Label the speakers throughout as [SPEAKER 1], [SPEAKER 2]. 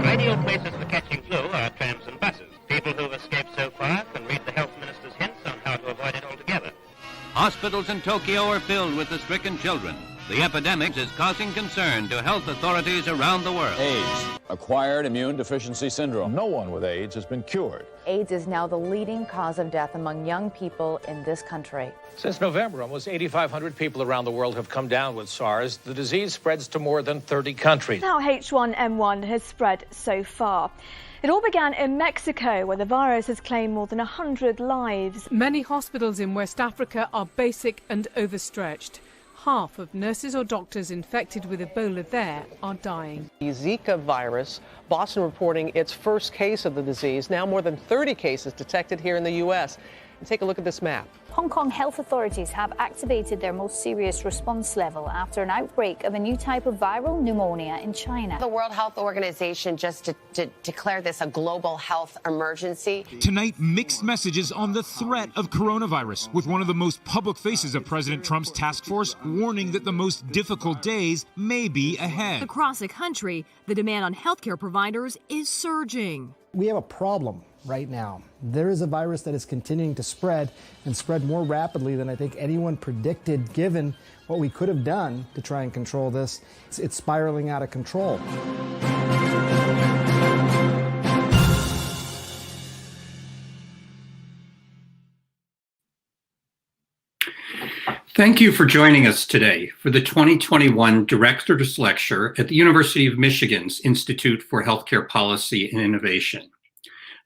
[SPEAKER 1] Ideal places for catching flu are trams and buses. People who've escaped so far can read the health minister's hints on how to avoid it altogether.
[SPEAKER 2] Hospitals in Tokyo are filled with the stricken children. The epidemic is causing concern to health authorities around the world.
[SPEAKER 3] AIDS, acquired immune deficiency syndrome. No one with AIDS has been cured.
[SPEAKER 4] AIDS is now the leading cause of death among young people in this country.
[SPEAKER 5] Since November, almost 8,500 people around the world have come down with SARS. The disease spreads to more than 30 countries.
[SPEAKER 6] How H1N1 has spread so far. It all began in Mexico, where the virus has claimed more than 100 lives.
[SPEAKER 7] Many hospitals in West Africa are basic and overstretched. Half of nurses or doctors infected with Ebola there are dying.
[SPEAKER 8] The Zika virus, Boston reporting its first case of the disease, now more than 30 cases detected here in the U.S. And take a look at this map.
[SPEAKER 9] Hong Kong health authorities have activated their most serious response level after an outbreak of a new type of viral pneumonia in China.
[SPEAKER 10] The World Health Organization just declared this a global health emergency.
[SPEAKER 11] Tonight, mixed messages on the threat of coronavirus, with one of the most public faces of President Trump's task force warning that the most difficult days may be ahead.
[SPEAKER 12] Across the country, the demand on healthcare providers is surging.
[SPEAKER 13] We have a problem right now. There is a virus that is continuing to spread and spread more rapidly than I think anyone predicted, given what we could have done to try and control this. It's spiraling out of control.
[SPEAKER 14] Thank you for joining us today for the 2021 Director's Lecture at the University of Michigan's Institute for Healthcare Policy and Innovation.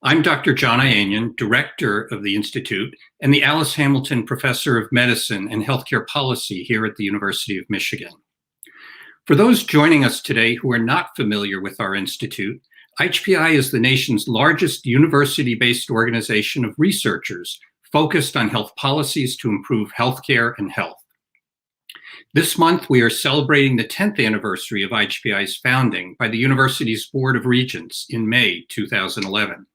[SPEAKER 14] I'm Dr. John Ayanian, Director of the Institute and the Alice Hamilton Professor of Medicine and Healthcare Policy here at the University of Michigan. For those joining us today who are not familiar with our institute, IHPI is the nation's largest university-based organization of researchers focused on health policies to improve healthcare and health. This month, we are celebrating the 10th anniversary of IHPI's founding by the university's Board of Regents in May 2011.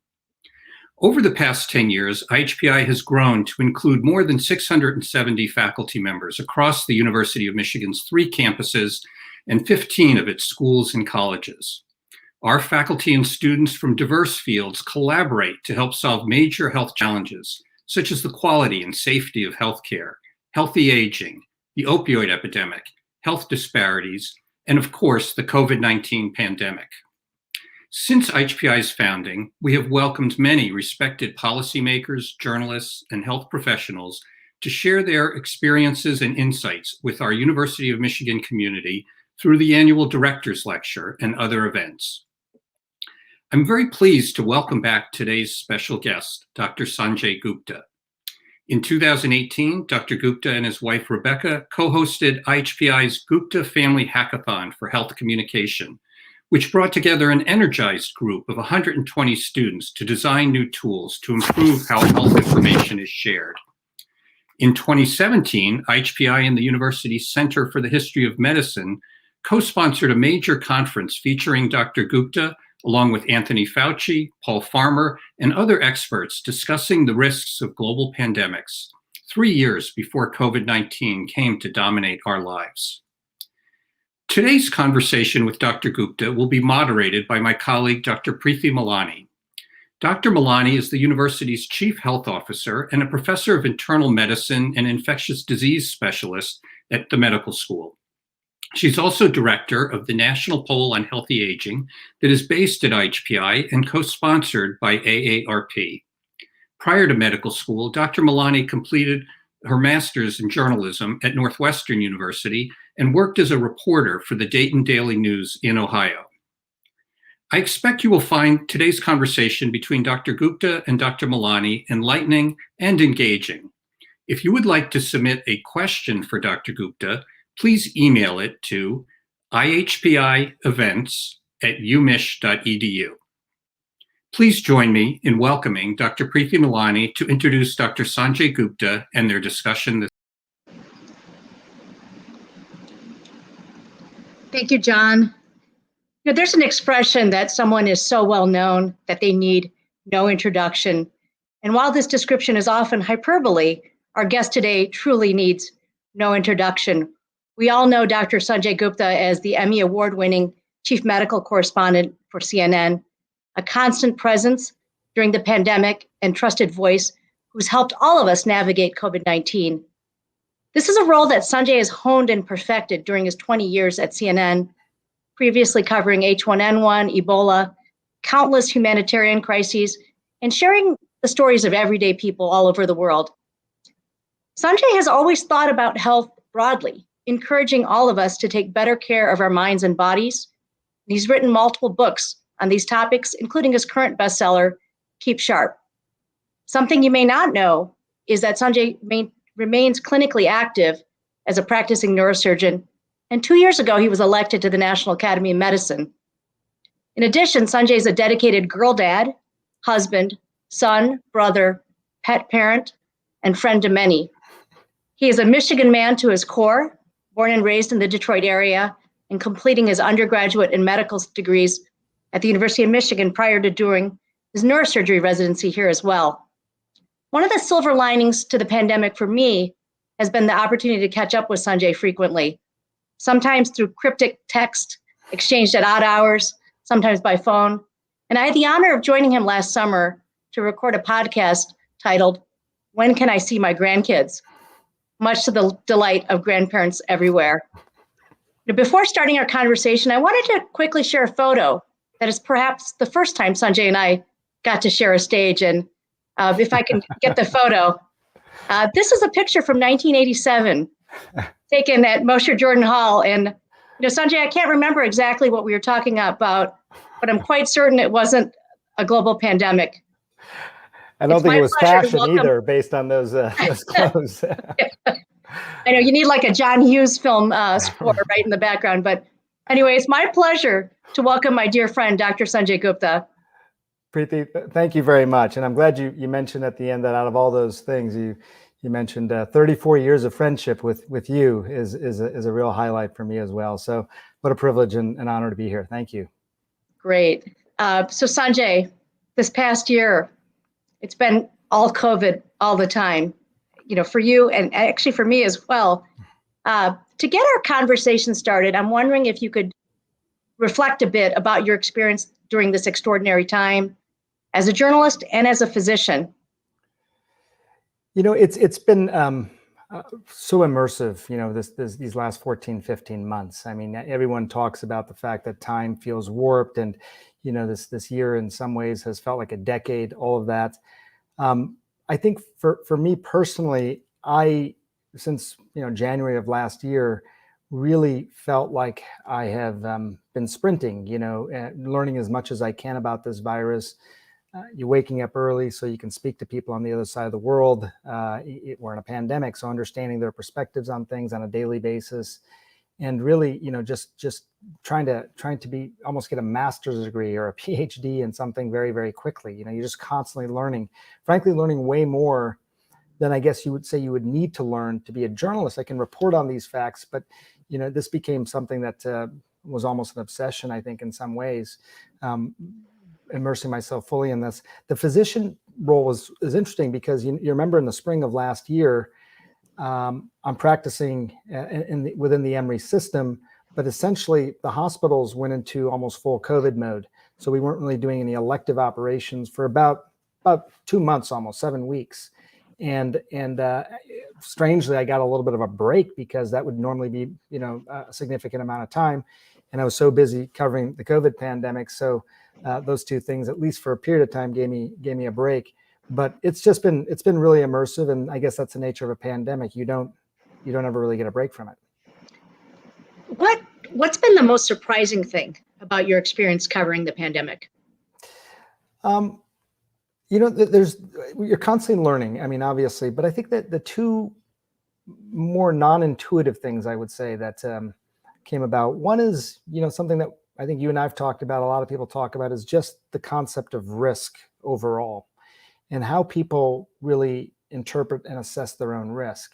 [SPEAKER 14] Over the past 10 years, IHPI has grown to include more than 670 faculty members across the University of Michigan's 3 campuses and 15 of its schools and colleges. Our faculty and students from diverse fields collaborate to help solve major health challenges, such as the quality and safety of healthcare, healthy aging, the opioid epidemic, health disparities, and of course, the COVID-19 pandemic. Since IHPI's founding, we have welcomed many respected policymakers, journalists, and health professionals to share their experiences and insights with our University of Michigan community through the annual Director's Lecture and other events. I'm very pleased to welcome back today's special guest, Dr. Sanjay Gupta. In 2018, Dr. Gupta and his wife, Rebecca, co-hosted IHPI's Gupta Family Hackathon for Health Communication, which brought together an energized group of 120 students to design new tools to improve how health information is shared. In 2017, IHPI and the university's Center for the History of Medicine co-sponsored a major conference featuring Dr. Gupta, along with Anthony Fauci, Paul Farmer, and other experts discussing the risks of global pandemics 3 years before COVID-19 came to dominate our lives. Today's conversation with Dr. Gupta will be moderated by my colleague, Dr. Preeti Malani. Dr. Malani is the university's chief health officer and a professor of internal medicine and infectious disease specialist at the medical school. She's also director of the National Poll on Healthy Aging that is based at IHPI and co-sponsored by AARP. Prior to medical school, Dr. Malani completed her master's in journalism at Northwestern University and worked as a reporter for the Dayton Daily News in Ohio. I expect you will find today's conversation between Dr. Gupta and Dr. Malani enlightening and engaging. If you would like to submit a question for Dr. Gupta, please email it to ihpievents@umich.edu. Please join me in welcoming Dr. Preeti Malani to introduce Dr. Sanjay Gupta and their discussion.
[SPEAKER 15] Thank you, John. There's an expression that someone is so well known that they need no introduction. And while this description is often hyperbole, our guest today truly needs no introduction. We all know Dr. Sanjay Gupta as the Emmy Award-winning Chief Medical Correspondent for CNN, a constant presence during the pandemic, and trusted voice who's helped all of us navigate COVID-19. This is a role that Sanjay has honed and perfected during his 20 years at CNN, previously covering H1N1, Ebola, countless humanitarian crises, and sharing the stories of everyday people all over the world. Sanjay has always thought about health broadly, encouraging all of us to take better care of our minds and bodies. He's written multiple books on these topics, including his current bestseller, Keep Sharp. Something you may not know is that Sanjay remains clinically active as a practicing neurosurgeon, and 2 years ago, he was elected to the National Academy of Medicine. In addition, Sanjay is a dedicated girl dad, husband, son, brother, pet parent, and friend to many. He is a Michigan man to his core, born and raised in the Detroit area, and completing his undergraduate and medical degrees at the University of Michigan prior to doing his neurosurgery residency here as well. One of the silver linings to the pandemic for me has been the opportunity to catch up with Sanjay frequently, sometimes through cryptic text exchanged at odd hours, sometimes by phone. And I had the honor of joining him last summer to record a podcast titled, When Can I See My Grandkids? Much to the delight of grandparents everywhere. Before starting our conversation, I wanted to quickly share a photo that is perhaps the first time Sanjay and I got to share a stage. And if I can get the photo, this is a picture from 1987, taken at Mosher Jordan Hall. And Sanjay, I can't remember exactly what we were talking about, but I'm quite certain it wasn't a global pandemic.
[SPEAKER 13] I don't think it was fashion either, based on those clothes.
[SPEAKER 15] I know you need like a John Hughes film score right in the background. But anyway, it's my pleasure to welcome my dear friend, Dr. Sanjay Gupta.
[SPEAKER 13] Preeti, thank you very much. And I'm glad you mentioned at the end that out of all those things, you mentioned 34 years of friendship with you is a real highlight for me as well. So what a privilege and an honor to be here. Thank you.
[SPEAKER 15] Great. So Sanjay, this past year, it's been all COVID all the time, for you and actually for me as well. To get our conversation started, I'm wondering if you could reflect a bit about your experience during this extraordinary time as a journalist and as a physician.
[SPEAKER 13] It's been so immersive, these last 14, 15 months. I mean, everyone talks about the fact that time feels warped and, this year in some ways has felt like a decade, all of that. I think for me personally, since January of last year, really felt like I have been sprinting, learning as much as I can about this virus. You're waking up early so you can speak to people on the other side of the world. We're in a pandemic, so understanding their perspectives on things on a daily basis, and really, just trying to be almost get a master's degree or a PhD in something very, very quickly. You're just constantly learning, frankly, learning way more than I guess you would say you would need to learn to be a journalist. I can report on these facts, but this became something that was almost an obsession, I think, in some ways. Immersing myself fully in this. The physician role is interesting because you remember in the spring of last year, I'm practicing within the Emory system, but essentially the hospitals went into almost full COVID mode. So we weren't really doing any elective operations for about 2 months, almost 7 weeks. And strangely, I got a little bit of a break because that would normally be, a significant amount of time. And I was so busy covering the COVID pandemic. So those two things, at least for a period of time, gave me a break. But it's been really immersive, and I guess that's the nature of a pandemic. You don't ever really get a break from it.
[SPEAKER 15] What's been the most surprising thing about your experience covering the pandemic? You're constantly learning. I mean, obviously, but I think that the two more non-intuitive things I would say that came about. One is, something that I think you and I've talked about, a lot of people talk about, is just the concept of risk overall and how people really interpret and assess their own risk.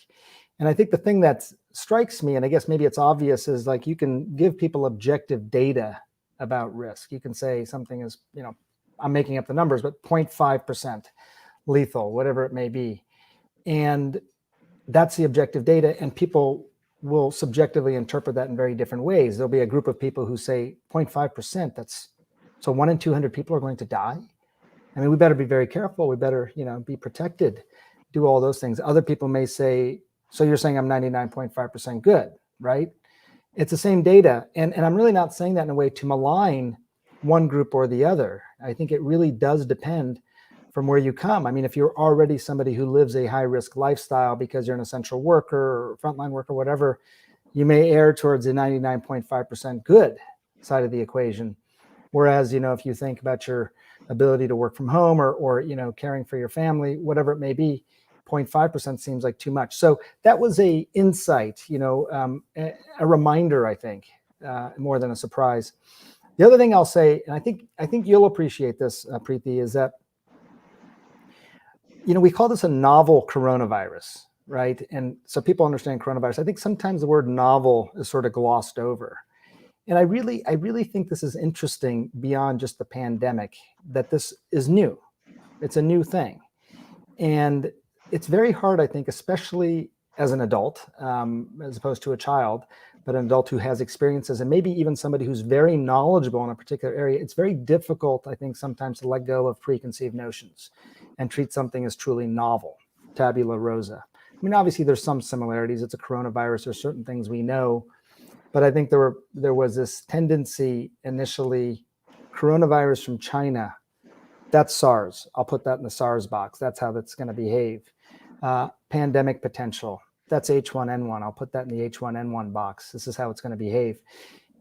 [SPEAKER 15] And I think the thing that strikes me, and I guess maybe it's obvious, is like you can give people objective data about risk. You can say something is, I'm making up the numbers, but 0.5% lethal, whatever it may be. And that's the objective data, and people will subjectively interpret that in very different ways. There'll be a group of people who say 0.5%,
[SPEAKER 13] So 1 in 200 people are going to die. I mean, we better be very careful. We better, be protected, do all those things. Other people may say, so you're saying I'm 99.5% good, right? It's the same data. And I'm really not saying that in a way to malign one group or the other. I think it really does depend from where you come. I mean, if you're already somebody who lives a high risk lifestyle because you're an essential worker or frontline worker, whatever, you may err towards the 99.5% good side of the equation. Whereas, if you think about your ability to work from home or caring for your family, whatever it may be, 0.5% seems like too much. So that was a insight, a reminder, I think, more than a surprise. The other thing I'll say, and I think you'll appreciate this, Preeti, is that, we call this a novel coronavirus, right? And so people understand coronavirus. I think sometimes the word novel is sort of glossed over. And I really think this is interesting beyond just the pandemic, that this is new. It's a new thing. And it's very hard, I think, especially as an adult, as opposed to a child, but an adult who has experiences and maybe even somebody who's very knowledgeable in a particular area. It's very difficult, I think, sometimes to let go of preconceived notions and treat something as truly novel, tabula rasa. I mean, obviously there's some similarities. It's a coronavirus. There's certain things we know. But I think there was this tendency initially, coronavirus from China, that's SARS. I'll put that in the SARS box. That's how that's going to behave. Pandemic potential, that's H1N1. I'll put that in the H1N1 box. This is how it's going to behave.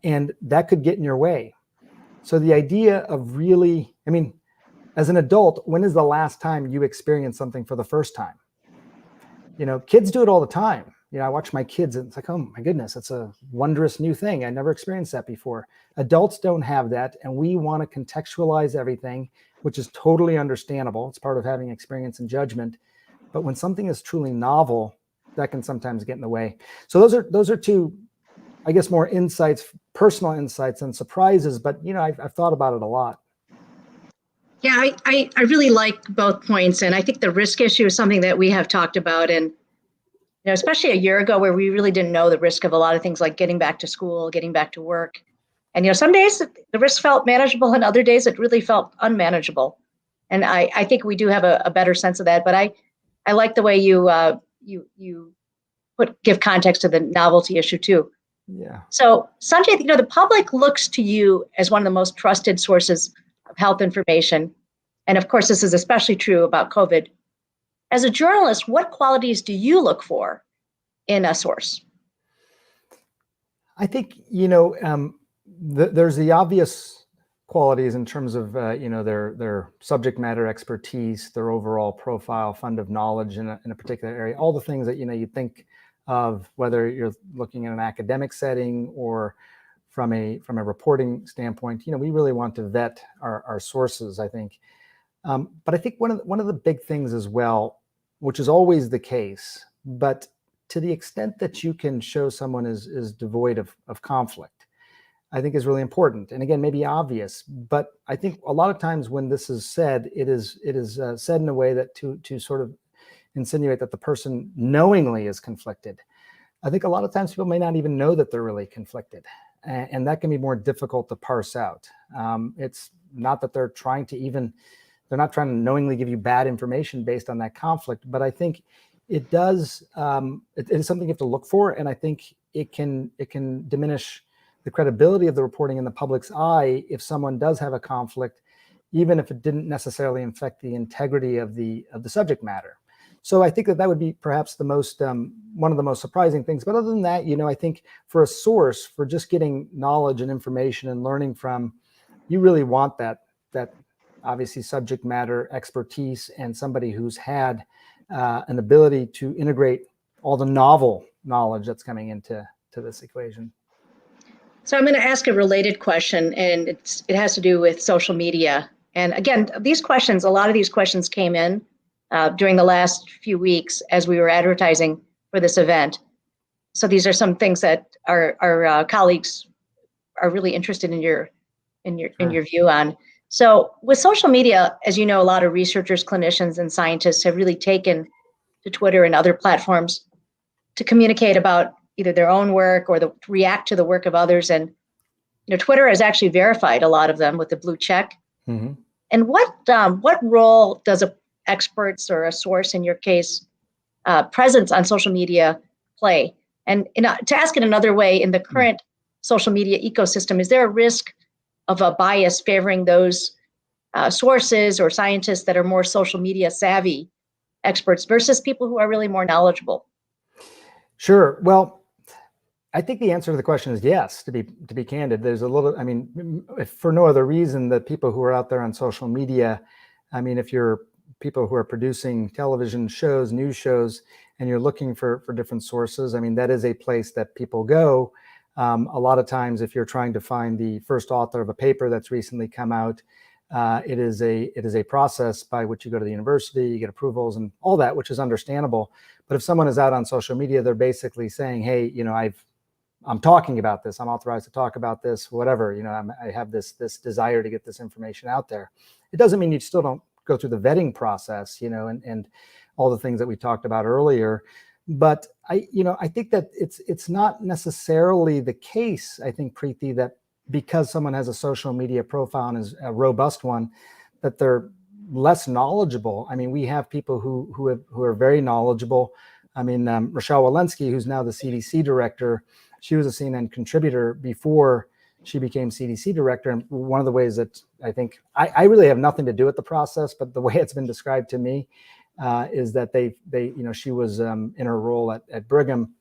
[SPEAKER 13] And that could get in your way. So the idea of really, I mean, as an adult, when is the last time you experienced something for the first time? Kids do it all the time. I watch my kids and it's like, oh my goodness, it's a wondrous new thing. I never experienced that before. Adults don't have that. And we want to contextualize everything, which is totally understandable. It's part of having experience and judgment. But when something is truly novel, that can sometimes get in the way. So those are two, I guess, more insights, personal insights and surprises. But, I've thought about it a lot.
[SPEAKER 15] Yeah, I really like both points. And I think the risk issue is something that we have talked about. And especially a year ago where we really didn't know the risk of a lot of things like getting back to school, getting back to work. And, some days the risk felt manageable and other days it really felt unmanageable. And I think we do have a better sense of that. But I like the way you give context to the novelty issue too.
[SPEAKER 13] Yeah.
[SPEAKER 15] So Sanjay, the public looks to you as one of the most trusted sources of health information. And of course, this is especially true about COVID. As a journalist, what qualities do you look for in a source?
[SPEAKER 13] I think, there's the obvious qualities in terms of, their subject matter expertise, their overall profile, fund of knowledge in a particular area, all the things that, you think of, whether you're looking at an academic setting or from a reporting standpoint. We really want to vet our sources, I think. But I think one of the big things as well, which is always the case, but to the extent that you can show someone is devoid of conflict, I think is really important. And again, maybe obvious, but I think a lot of times when this is said, it is said in a way that to sort of insinuate that the person knowingly is conflicted. I think a lot of times people may not even know that they're really conflicted. And that can be more difficult to parse out. It's not that they're not trying to knowingly give you bad information based on that conflict, but I think it does, it is something you have to look for. And I think it can diminish the credibility of the reporting in the public's eye if someone does have a conflict, even if it didn't necessarily affect the integrity of the subject matter. So I think that would be perhaps the most, one of the most surprising things. But other than that, I think for a source, for just getting knowledge and information and learning from, you really want that obviously subject matter expertise and somebody who's had an ability to integrate all the novel knowledge that's coming into this equation.
[SPEAKER 15] So I'm going to ask a related question, and it has to do with social media. And again, a lot of these questions came in during the last few weeks as we were advertising for this event. So these are some things that our colleagues are really interested in your view on. So with social media, as you know, a lot of researchers, clinicians, and scientists have really taken to Twitter and other platforms to communicate about either their own work or react to the work of others. And Twitter has actually verified a lot of them with the blue check.
[SPEAKER 13] Mm-hmm.
[SPEAKER 15] And what role does experts or a source, in your case, presence on social media play? And to ask it another way, in the current social media ecosystem, is there a risk of a bias favoring those sources or scientists that are more social media savvy experts versus people who are really more knowledgeable?
[SPEAKER 13] Sure. Well, I think the answer to the question is yes, to be candid. There's a little, I mean, if for no other reason, the people who are out there on social media, I mean, if you're people who are producing television shows, news shows, and you're looking for different sources, I mean, that is a place that people go. A lot of times, if you're trying to find the first author of a paper that's recently come out, it is a process by which you go to the university, you get approvals and all that, which is understandable. But if someone is out on social media, they're basically saying, hey, I'm talking about this, I'm authorized to talk about this, whatever, I have this desire to get this information out there. It doesn't mean you still don't go through the vetting process, and all the things that we talked about earlier. But I think that it's not necessarily the case, I think, Preeti, that because someone has a social media profile and is a robust one, that they're less knowledgeable. I mean, we have people who are very knowledgeable. I mean, Rochelle Walensky, who's now the CDC director, she was a CNN contributor before she became CDC director. And one of the ways that I think I really have nothing to do with the process, but the way it's been described to me is that she was in her role at Brigham,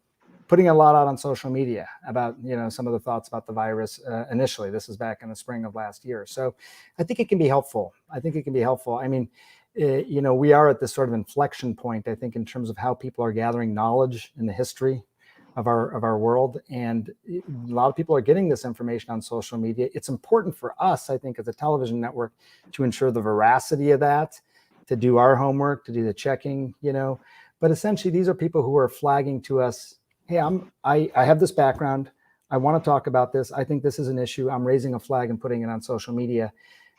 [SPEAKER 13] putting a lot out on social media about, some of the thoughts about the virus initially. This is back in the spring of last year. So I think it can be helpful. I mean, we are at this sort of inflection point, I think, in terms of how people are gathering knowledge in the history of our world. And a lot of people are getting this information on social media. It's important for us, I think, as a television network to ensure the veracity of that, to do our homework, to do the checking, But essentially, these are people who are flagging to us, hey, I have this background. I want to talk about this. I think this is an issue. I'm raising a flag and putting it on social media.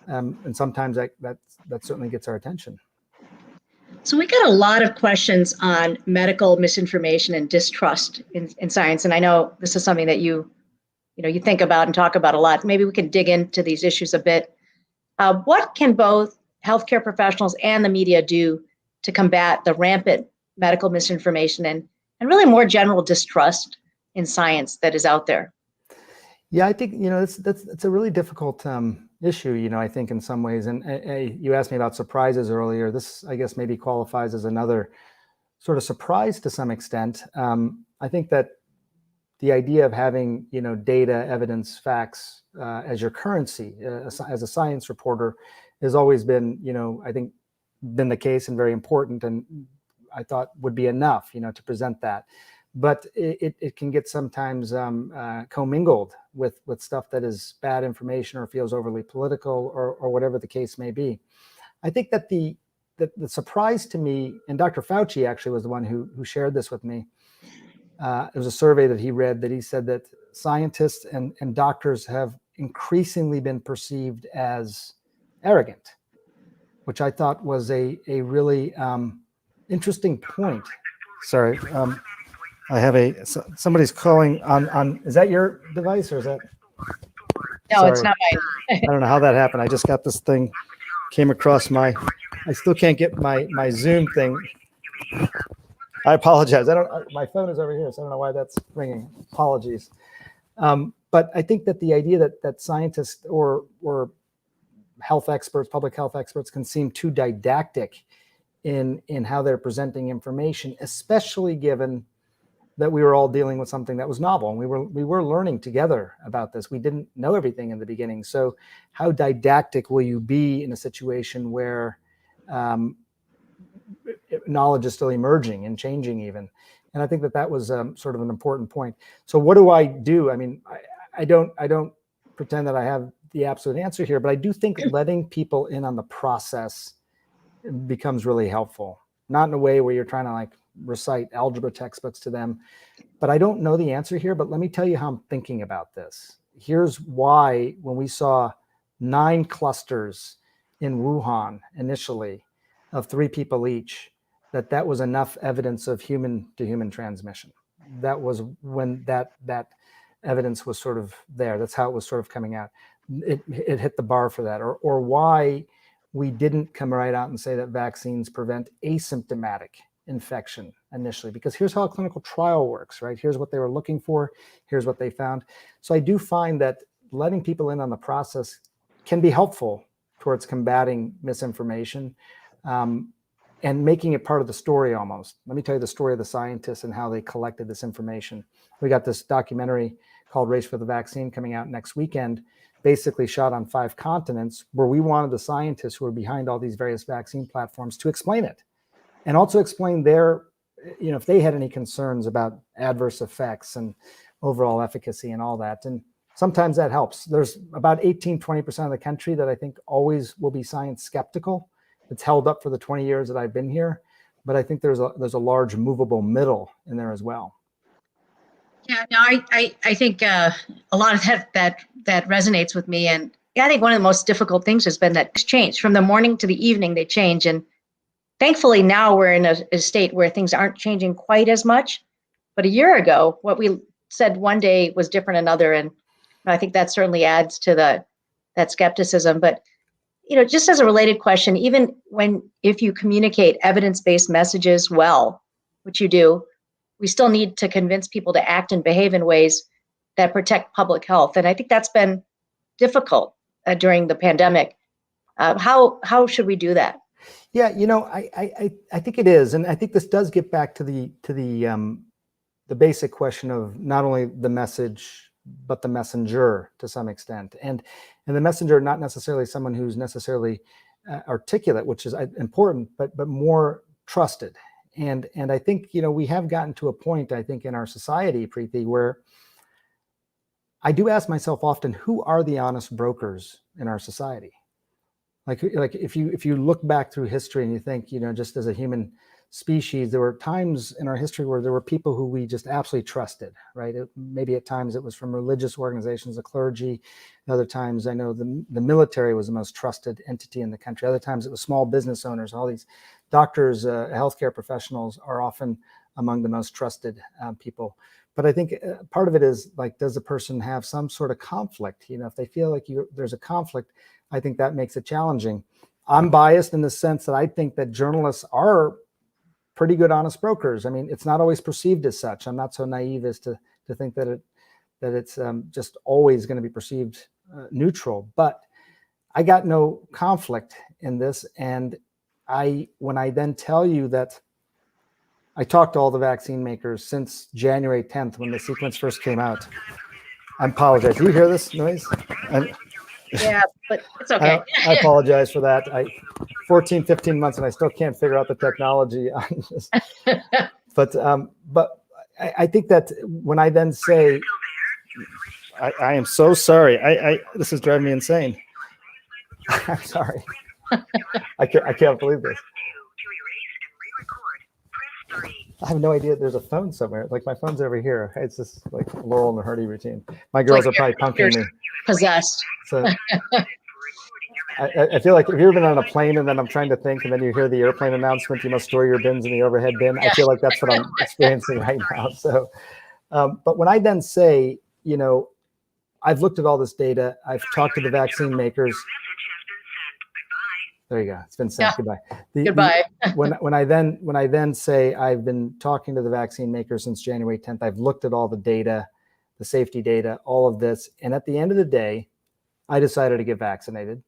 [SPEAKER 13] And sometimes that certainly gets our attention.
[SPEAKER 15] So we got a lot of questions on medical misinformation and distrust in science. And I know this is something that you think about and talk about a lot. Maybe we can dig into these issues a bit. What can both healthcare professionals and the media do to combat the rampant medical misinformation and really more general distrust in science that is out there?
[SPEAKER 13] Yeah, I think, that's a really difficult issue, I think, in some ways. And you asked me about surprises earlier. This, I guess, maybe qualifies as another sort of surprise to some extent. I think that the idea of having, data, evidence, facts as your currency as a science reporter has always been, I think, been the case and very important, and I thought would be enough, to present that. But it can get sometimes commingled with stuff that is bad information or feels overly political or whatever the case may be. I think that the surprise to me, and Dr. Fauci actually was the one who shared this with me. It was a survey that he read that he said that scientists and doctors have increasingly been perceived as arrogant, which I thought was a really interesting point. Sorry. I have somebody's calling on, is that your device or is that?
[SPEAKER 15] No,
[SPEAKER 13] Sorry.
[SPEAKER 15] It's not mine.
[SPEAKER 13] I don't know how that happened. I just got this thing, came across I still can't get my Zoom thing. I apologize. My phone is over here, so I don't know why that's ringing. Apologies. But I think that the idea that scientists or health experts, public health experts, can seem too didactic in how they're presenting information, especially given that we were all dealing with something that was novel, and we were learning together about this. We didn't know everything in the beginning. So how didactic will you be in a situation where knowledge is still emerging and changing even? And I think that was sort of an important point. So what do I do? I mean, I don't pretend that I have the absolute answer here, but I do think letting people in on the process becomes really helpful. Not in a way where you're trying to recite algebra textbooks to them, but I don't know the answer here. But let me tell you how I'm thinking about this. Here's why: when we saw 9 clusters in Wuhan initially of 3 people each, that was enough evidence of human to human transmission. That was when that evidence was sort of there. That's how it was sort of coming out. It hit the bar for that, or why we didn't come right out and say that vaccines prevent asymptomatic infection initially, because here's how a clinical trial works, right? Here's what they were looking for. Here's what they found. So I do find that letting people in on the process can be helpful towards combating misinformation and making it part of the story almost. Let me tell you the story of the scientists and how they collected this information. We got this documentary called Race for the Vaccine coming out next weekend, basically shot on 5 continents, where we wanted the scientists who are behind all these various vaccine platforms to explain it and also explain their, if they had any concerns about adverse effects and overall efficacy and all that. And sometimes that helps. There's about 18-20% of the country that I think always will be science skeptical. It's held up for the 20 years that I've been here, but I think there's a large movable middle in there as well.
[SPEAKER 15] Yeah, no, I think a lot of that resonates with me. And yeah, I think one of the most difficult things has been that it's changed from the morning to the evening. They change, and thankfully now we're in a state where things aren't changing quite as much. But a year ago, what we said one day was different another, and I think that certainly adds to that skepticism. But just as a related question, even if you communicate evidence-based messages well, which you do, we still need to convince people to act and behave in ways that protect public health. And I think that's been difficult during the pandemic. How should we do that?
[SPEAKER 13] Yeah, I think it is. And I think this does get back to the basic question of not only the message, but the messenger to some extent. And the messenger, not necessarily someone who's necessarily articulate, which is important, but more trusted. And I think, we have gotten to a point, I think, in our society, Preeti, where I do ask myself often, who are the honest brokers in our society? Like if you look back through history and you think, just as a human species, there were times in our history where there were people who we just absolutely trusted, right? Maybe at times it was from religious organizations, the clergy. Other times I know the military was the most trusted entity in the country. Other times it was small business owners. All these doctors, healthcare professionals are often among the most trusted people. But I think part of it is like, does the person have some sort of conflict? If they feel like there's a conflict, I think that makes it challenging. I'm biased in the sense that I think that journalists are pretty good, honest brokers. I mean, it's not always perceived as such. I'm not so naive as to think that it's just always going to be perceived neutral. But I got no conflict in this. And when I then tell you that I talked to all the vaccine makers since January 10th, when the sequence first came out. I apologize. Do you hear this noise?
[SPEAKER 15] Yeah, but it's okay.
[SPEAKER 13] I apologize for that. 15 months and I still can't figure out the technology on this. But I think that when I then say, I am so sorry. This is driving me insane. I'm sorry. I can't believe this. I have no idea. There's a phone somewhere. Like my phone's over here. It's just like Laurel and Hardy routine. My girls are probably punking me.
[SPEAKER 15] Possessed.
[SPEAKER 13] So I feel like if you've ever been on a plane and then I'm trying to think and then you hear the airplane announcement, you must store your bins in the overhead bin. I feel like that's what I'm experiencing right now. So, but when I then say, I've looked at all this data, I've talked to the vaccine makers. There you go. It's been sent.
[SPEAKER 15] Yeah.
[SPEAKER 13] Goodbye.
[SPEAKER 15] Goodbye.
[SPEAKER 13] When I then say I've been talking to the vaccine makers since January 10th, I've looked at all the data, the safety data, all of this. And at the end of the day, I decided to get vaccinated.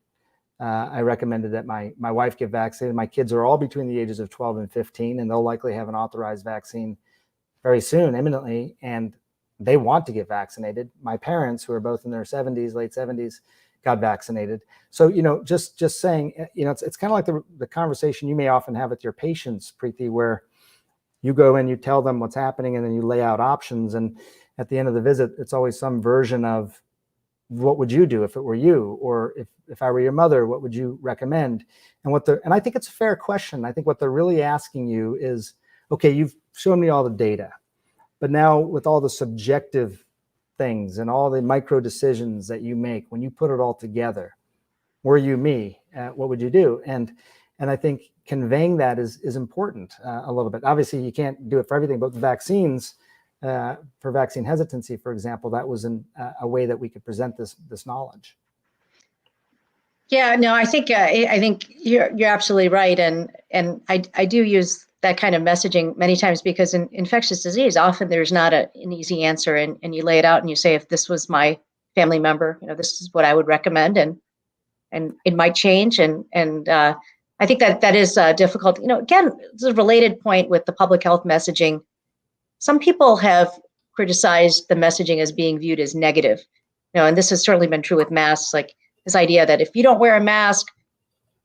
[SPEAKER 13] I recommended that my wife get vaccinated. My kids are all between the ages of 12 and 15, and they'll likely have an authorized vaccine very soon, imminently. And they want to get vaccinated. My parents, who are both in their 70s, late 70s, got vaccinated. So, just saying, it's kind of like the conversation you may often have with your patients, Preeti, where you go in, you tell them what's happening, and then you lay out options. And at the end of the visit, it's always some version of, what would you do if it were you? Or if I were your mother, what would you recommend? And I think it's a fair question. I think what they're really asking you is, okay, you've shown me all the data, but now with all the subjective things and all the micro decisions that you make, when you put it all together, were you me, what would you do? And I think conveying that is important a little bit. Obviously, you can't do it for everything, but with vaccines, for vaccine hesitancy, for example, that was a way that we could present this knowledge.
[SPEAKER 15] Yeah, no, I think you're absolutely right, and I do use that kind of messaging many times because in infectious disease, often there's not an easy answer, and you lay it out and you say, if this was my family member, this is what I would recommend, and it might change, and I think that is difficult. Again, it's a related point with the public health messaging. Some people have criticized the messaging as being viewed as negative, and this has certainly been true with masks, like this idea that if you don't wear a mask,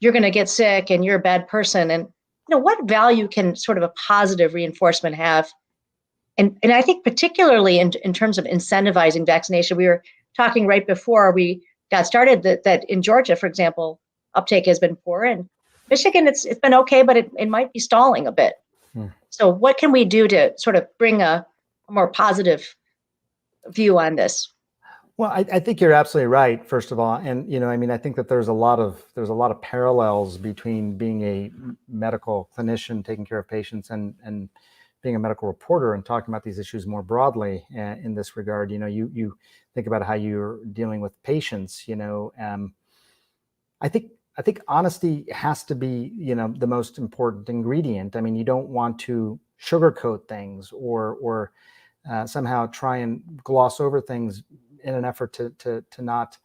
[SPEAKER 15] you're going to get sick and you're a bad person. And what value can sort of a positive reinforcement have? And I think particularly in terms of incentivizing vaccination, we were talking right before we got started that in Georgia, for example, uptake has been poor. And Michigan, it's been okay, but it might be stalling a bit. So what can we do to sort of bring a more positive view on this?
[SPEAKER 13] Well, I think you're absolutely right, first of all. And, I think that there's a lot of parallels between being a medical clinician taking care of patients and being a medical reporter and talking about these issues more broadly in this regard. You think about how you're dealing with patients, I think honesty has to be, the most important ingredient. I mean, you don't want to sugarcoat things or somehow try and gloss over things in an effort to not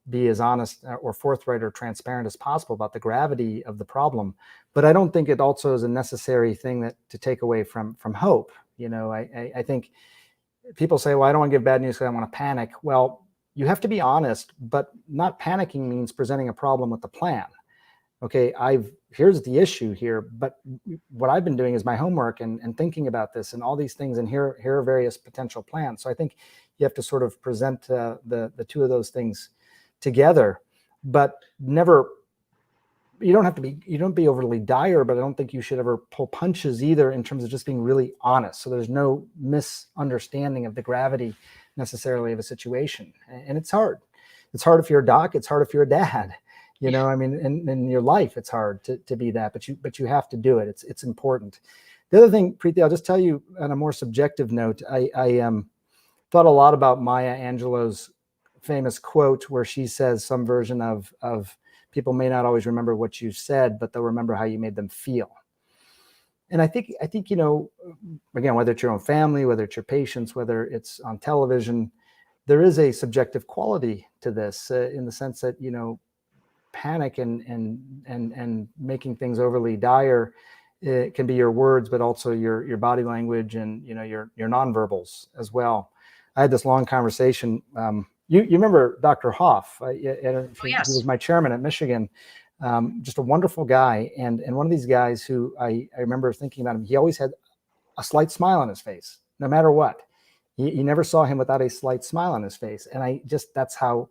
[SPEAKER 13] be as honest or forthright or transparent as possible about the gravity of the problem. But I don't think it also is a necessary thing to take away from hope. I think people say, well, I don't want to give bad news because I want to panic. Well, you have to be honest, but not panicking means presenting a problem with a plan. Okay, here's the issue here, but what I've been doing is my homework and thinking about this and all these things, and here are various potential plans. So I think you have to sort of present the two of those things together, but never. You don't be overly dire, but I don't think you should ever pull punches either in terms of just being really honest. So there's no misunderstanding of the gravity necessarily of a situation, and it's hard. It's hard if you're a doc. It's hard if you're a dad. In your life, it's hard to be that, but you have to do it. It's important. The other thing, Preeti, I'll just tell you on a more subjective note, I thought a lot about Maya Angelou's famous quote where she says some version of people may not always remember what you said, but they'll remember how you made them feel. And I think, again, whether it's your own family, whether it's your patients, whether it's on television, there is a subjective quality to this in the sense that, panic and making things overly dire, it can be your words, but also your body language and, your nonverbals as well. I had this long conversation. You remember Dr. Hoff? Yes. He was my chairman at Michigan. Just a wonderful guy, and one of these guys who I remember thinking about him. He always had a slight smile on his face, no matter what. You never saw him without a slight smile on his face, and that's how.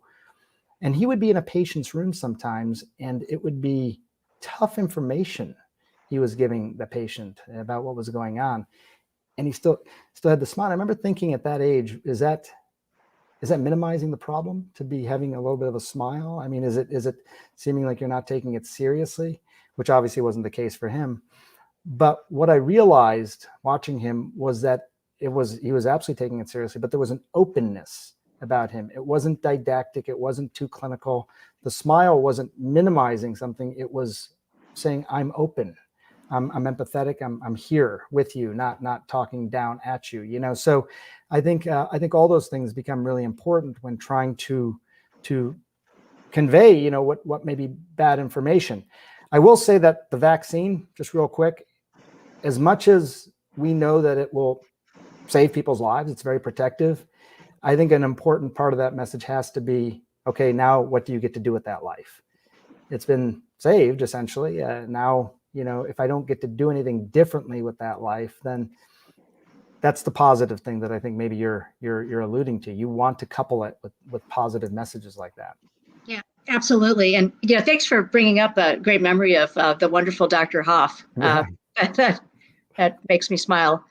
[SPEAKER 13] And he would be in a patient's room sometimes, and it would be tough information he was giving the patient about what was going on, and he still had the smile. I remember thinking at that age, is that minimizing the problem to be having a little bit of a smile? I mean, is it seeming like you're not taking it seriously, which obviously wasn't the case for him. But what I realized watching him was that he was absolutely taking it seriously, but there was an openness about him. It wasn't didactic. It wasn't too clinical. The smile wasn't minimizing something. It was saying, I'm open. I'm empathetic. I'm here with you, not talking down at you. So I think all those things become really important when trying to convey, what may be bad information. I will say that the vaccine, just real quick, as much as we know that it will save people's lives, it's very protective. I think an important part of that message has to be, okay, now what do you get to do with that life? It's been saved essentially. Now, if I don't get to do anything differently with that life, then that's the positive thing that I think maybe you're alluding to. You want to couple it with positive messages like that.
[SPEAKER 15] Yeah, absolutely. And thanks for bringing up a great memory of the wonderful Dr. Hoff.
[SPEAKER 13] Yeah.
[SPEAKER 15] That makes me smile.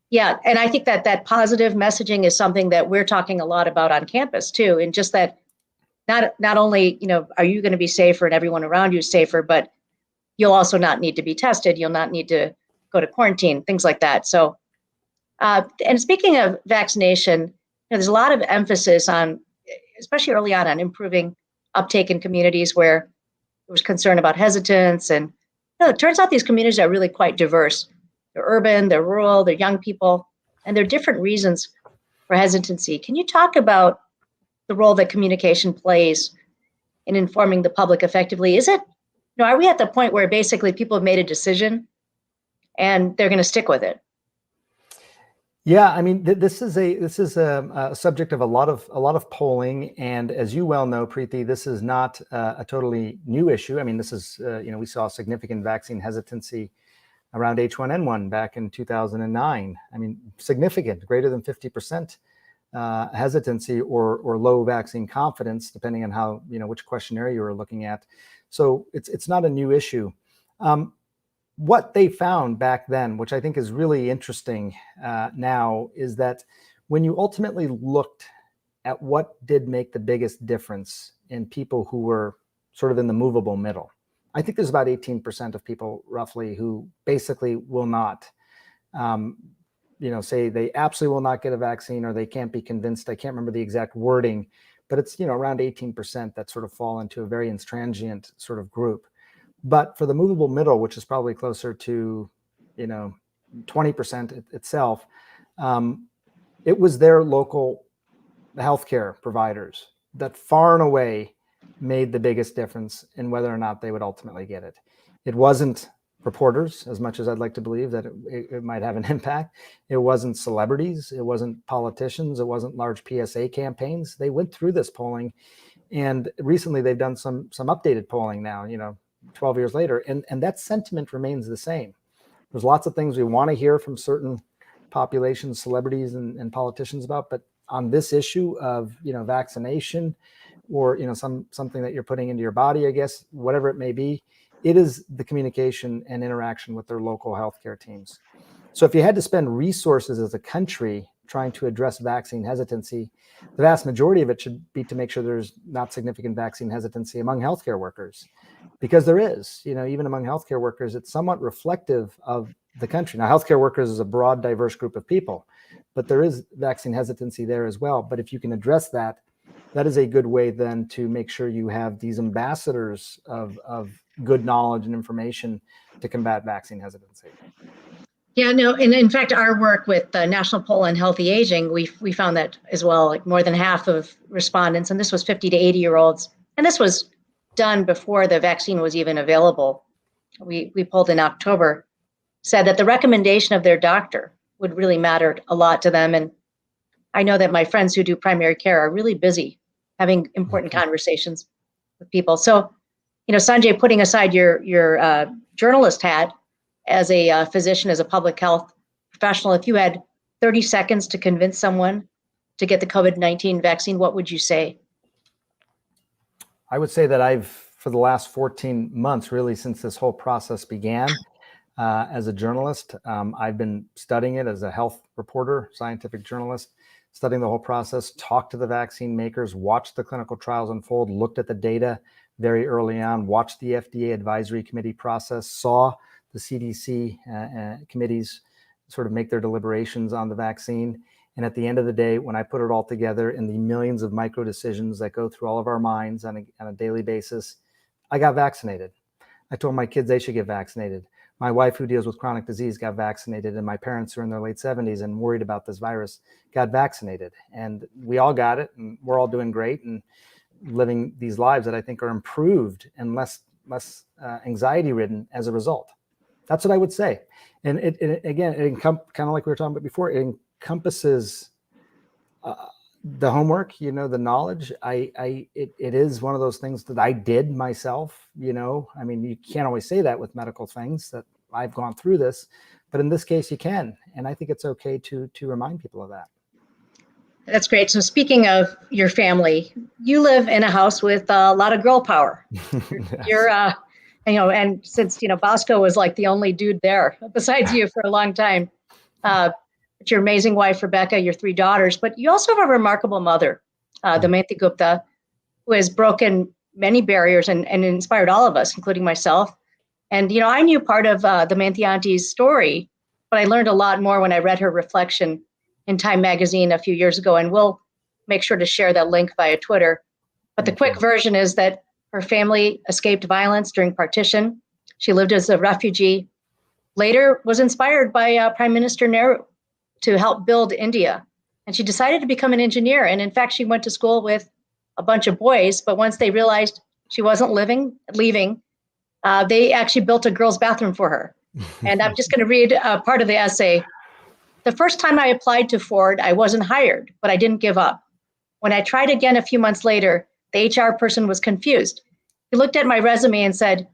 [SPEAKER 15] Yeah, and I think that positive messaging is something that we're talking a lot about on campus too, and just that not only are you going to be safer and everyone around you is safer, but you'll also not need to be tested. You'll not need to go to quarantine, things like that. So And speaking of vaccination, there's a lot of emphasis on, especially early on improving uptake in communities where there was concern about hesitance. And it turns out these communities are really quite diverse. They're urban, they're rural, they're young people, and there are different reasons for hesitancy. Can you talk about the role that communication plays in informing the public effectively? Is it, are we at the point where basically people have made a decision and they're going to stick with it?
[SPEAKER 13] Yeah, I mean, this is a subject of a lot of polling, and as you well know, Preeti, this is not a totally new issue. I mean, this is we saw significant vaccine hesitancy around H1N1 back in 2009. I mean, significant, greater than 50% hesitancy or low vaccine confidence, depending on how which questionnaire you were looking at. So it's not a new issue. What they found back then, which I think is really interesting now, is that when you ultimately looked at what did make the biggest difference in people who were sort of in the movable middle, I think there's about 18% of people roughly who basically will not, say they absolutely will not get a vaccine or they can't be convinced. I can't remember the exact wording, but it's, around 18% that sort of fall into a very intransient sort of group. But for the movable middle, which is probably closer to, 20% itself, it was their local healthcare providers that far and away made the biggest difference in whether or not they would ultimately get it. It wasn't reporters, as much as I'd like to believe that it might have an impact. It wasn't celebrities. It wasn't politicians. It wasn't large PSA campaigns. They went through this polling, and recently they've done some updated polling now, 12 years later, and that sentiment remains the same. There's lots of things we want to hear from certain populations, celebrities and politicians about, but on this issue of vaccination or something that you're putting into your body, I guess, whatever it may be, it is the communication and interaction with their local healthcare teams. So if you had to spend resources as a country trying to address vaccine hesitancy, the vast majority of it should be to make sure there's not significant vaccine hesitancy among healthcare workers, because there is, even among healthcare workers, it's somewhat reflective of the country. Now, healthcare workers is a broad, diverse group of people, but there is vaccine hesitancy there as well. But if you can address that, that is a good way then to make sure you have these ambassadors of good knowledge and information to combat vaccine hesitancy.
[SPEAKER 15] Yeah, no, and in fact, our work with the National Poll on Healthy Aging, we found that as well, like more than half of respondents, and this was 50 to 80-year-olds, and this was done before the vaccine was even available. We polled in October, said that the recommendation of their doctor would really matter a lot to them. And I know that my friends who do primary care are really busy having important conversations with people. So, Sanjay, putting aside your journalist hat, as a physician, as a public health professional, if you had 30 seconds to convince someone to get the COVID-19 vaccine, what would you say?
[SPEAKER 13] I would say that for the last 14 months, really since this whole process began, as a journalist, I've been studying it as a health reporter, scientific journalist, studying the whole process, talked to the vaccine makers, watched the clinical trials unfold, looked at the data very early on, watched the FDA advisory committee process, saw the CDC committees sort of make their deliberations on the vaccine. And at the end of the day, when I put it all together in the millions of micro decisions that go through all of our minds on a daily basis, I got vaccinated. I told my kids they should get vaccinated. My wife, who deals with chronic disease, got vaccinated, and my parents, who are in their late 70s and worried about this virus, got vaccinated. And we all got it, and we're all doing great and living these lives that I think are improved and less anxiety-ridden as a result. That's what I would say. And it kind of like we were talking about before, it encompasses the homework, the knowledge. It is one of those things that I did myself, I mean, you can't always say that with medical things, that I've gone through this, but in this case you can. And I think it's okay to remind people of that.
[SPEAKER 15] That's great. So speaking of your family, you live in a house with a lot of girl power.
[SPEAKER 13] Yes.
[SPEAKER 15] You're, and since, Bosco was like the only dude there besides you for a long time, but your amazing wife, Rebecca, your 3 daughters, but you also have a remarkable mother, Damayanti Gupta, who has broken many barriers and inspired all of us, including myself. And, I knew part of Damayanti Auntie's story but I learned a lot more when I read her reflection in Time magazine a few years ago, and we'll make sure to share that link via Twitter. But the quick version is that her family escaped violence during partition. She lived as a refugee, later was inspired by Prime Minister Nehru to help build India. And she decided to become an engineer. And in fact, she went to school with a bunch of boys, but once they realized she wasn't leaving, they actually built a girls' bathroom for her. And I'm just going to read part of the essay. The first time I applied to Ford, I wasn't hired, but I didn't give up. When I tried again a few months later, the HR person was confused. He looked at my resume and said,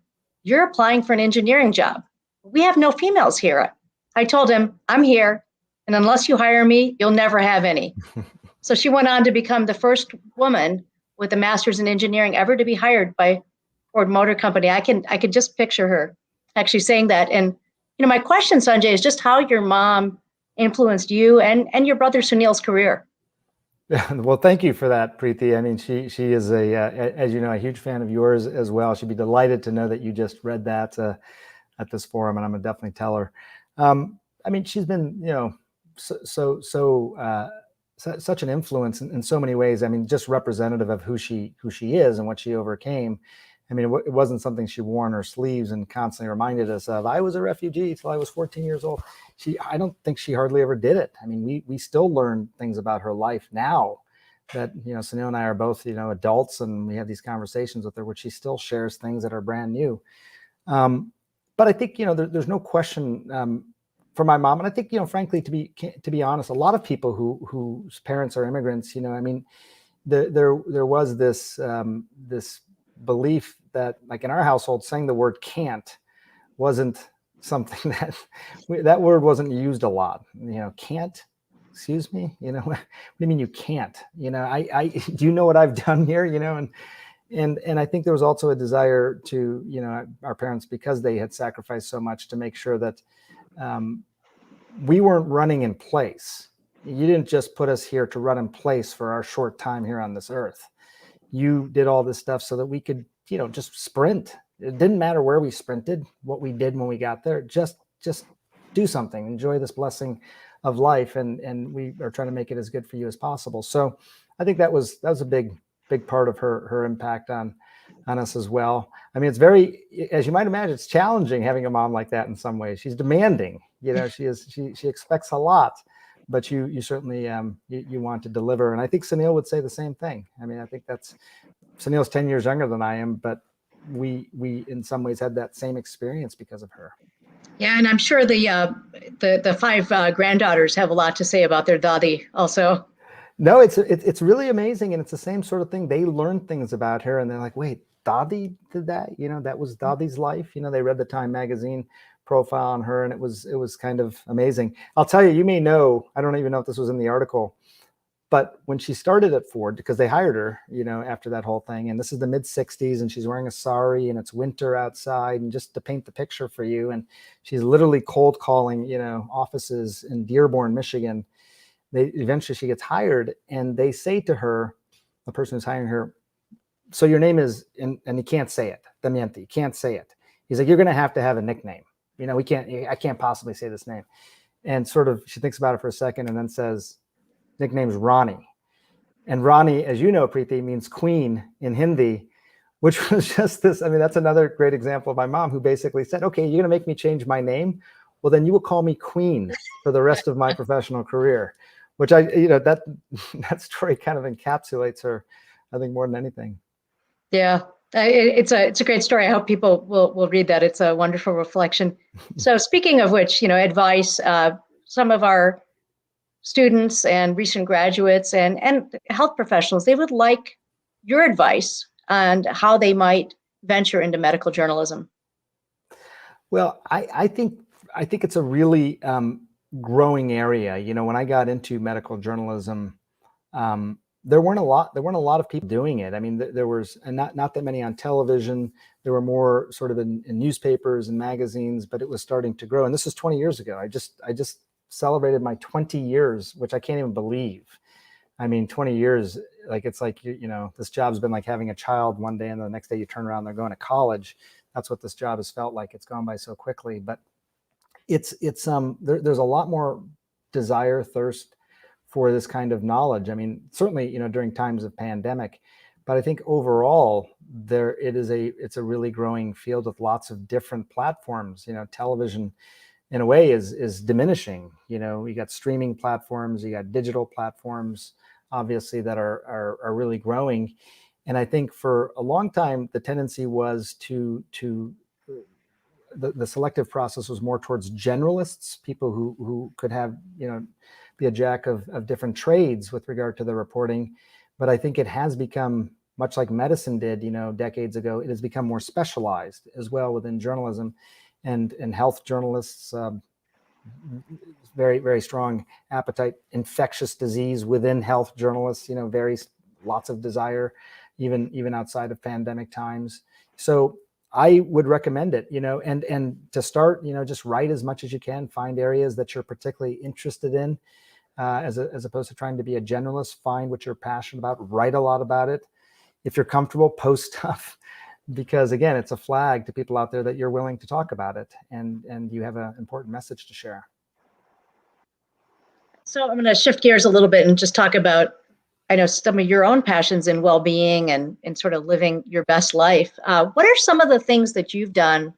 [SPEAKER 15] "You're applying for an engineering job. We have no females here." I told him, "I'm here, and unless you hire me, you'll never have any." So she went on to become the first woman with a master's in engineering ever to be hired by Ford Motor Company. I could just picture her actually saying that. And my question, Sanjay, is just how your mom influenced you and your brother Sunil's career.
[SPEAKER 13] Well, thank you for that, Preeti. I mean, she is as you know, a huge fan of yours as well. She'd be delighted to know that you just read that at this forum, and I'm gonna definitely tell her. I mean, she's been, such an influence in so many ways. I mean, just representative of who she is and what she overcame. I mean, it wasn't something she wore on her sleeves and constantly reminded us of. I was a refugee till I was 14 years old. I don't think she hardly ever did it. I mean, we still learn things about her life now that, Sunil and I are both, adults, and we have these conversations with her, which she still shares things that are brand new. But I think, there's no question for my mom. And I think, frankly, to be honest, a lot of people whose parents are immigrants, I mean, there was this belief that, like in our household, saying the word can't wasn't something that word wasn't used a lot. Can't, excuse me, what do you mean you can't? I do you know what I've done here? And I think there was also a desire to, our parents, because they had sacrificed so much, to make sure that we weren't running in place. You didn't just put us here to run in place for our short time here on this earth. You did all this stuff so that we could, just sprint. It didn't matter where we sprinted, what we did when we got there. Just do something, enjoy this blessing of life, and we are trying to make it as good for you as possible. So I think that was a big part of her impact on us as well. I mean, it's very, as you might imagine, it's challenging having a mom like that in some ways. She's demanding, she expects a lot, but you certainly you want to deliver. And I think Sunil would say the same thing. I mean, I think Sunil's 10 years younger than I am, but we in some ways had that same experience because of her.
[SPEAKER 15] Yeah, and I'm sure the five granddaughters have a lot to say about their Dadi also.
[SPEAKER 13] No, it's really amazing, and it's the same sort of thing. They learn things about her, and they're like, "Wait, Dadi did that? That was Dadi's life." They read the Time magazine profile on her, and it was kind of amazing. I'll tell you, you may know, I don't even know if this was in the article, but when she started at Ford, because they hired her, after that whole thing, and this is the mid 60s, and she's wearing a sari, and it's winter outside, and just to paint the picture for you, and she's literally cold calling, offices in Dearborn, Michigan. Eventually she gets hired, and they say to her, the person who's hiring her, "So your name is," and he can't say it, Damiente, he can't say it. He's like, "You're going to have a nickname. I can't possibly say this name." And sort of, she thinks about it for a second and then says, "Nickname's Rani." And Rani, as you know, Preeti, means queen in Hindi, which was just this. I mean, that's another great example of my mom, who basically said, "Okay, you're going to make me change my name. Well, then you will call me queen for the rest of my professional career," which that story kind of encapsulates her, I think, more than anything.
[SPEAKER 15] Yeah, it's a great story. I hope people will read that. It's a wonderful reflection. So speaking of which, advice, some of our students and recent graduates and health professionals, they would like your advice on how they might venture into medical journalism.
[SPEAKER 13] Well, I think it's a really growing area. When I got into medical journalism, there weren't a lot of people doing it. I mean, there was not that many on television. There were more sort of in newspapers and magazines, but it was starting to grow. And this is 20 years ago. I just celebrated my 20 years, which I can't even believe. I mean, 20 years, like, it's like, this job's been like having a child one day, and the next day you turn around, they're going to college. That's what this job has felt like. It's gone by so quickly. But there's a lot more desire, thirst for this kind of knowledge. I mean, certainly, during times of pandemic, but I think overall it's a really growing field with lots of different platforms. Television in a way is diminishing. You got streaming platforms, you got digital platforms, obviously, that are really growing. And I think for a long time, the tendency was the selective process was more towards generalists, people who could have, be a jack of different trades with regard to the reporting. But I think it has become, much like medicine did, decades ago, it has become more specialized as well within journalism, and health journalists, very, very strong appetite. Infectious disease within health journalists, lots of desire, even outside of pandemic times. So I would recommend it, and to start, just write as much as you can, find areas that you're particularly interested in, as opposed to trying to be a generalist. Find what you're passionate about, write a lot about it. If you're comfortable, post stuff, because again, it's a flag to people out there that you're willing to talk about it, and you have an important message to share.
[SPEAKER 15] So I'm going to shift gears a little bit and just talk about, I know, some of your own passions in well-being and sort of living your best life. What are some of the things that you've done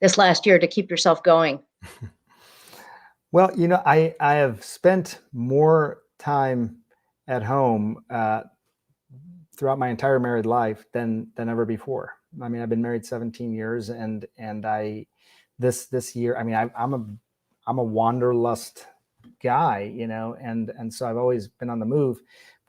[SPEAKER 15] this last year to keep yourself going?
[SPEAKER 13] Well, I have spent more time at home throughout my entire married life than ever before. I mean, I've been married 17 years, and this year, I mean, I'm a wanderlust guy, and so I've always been on the move.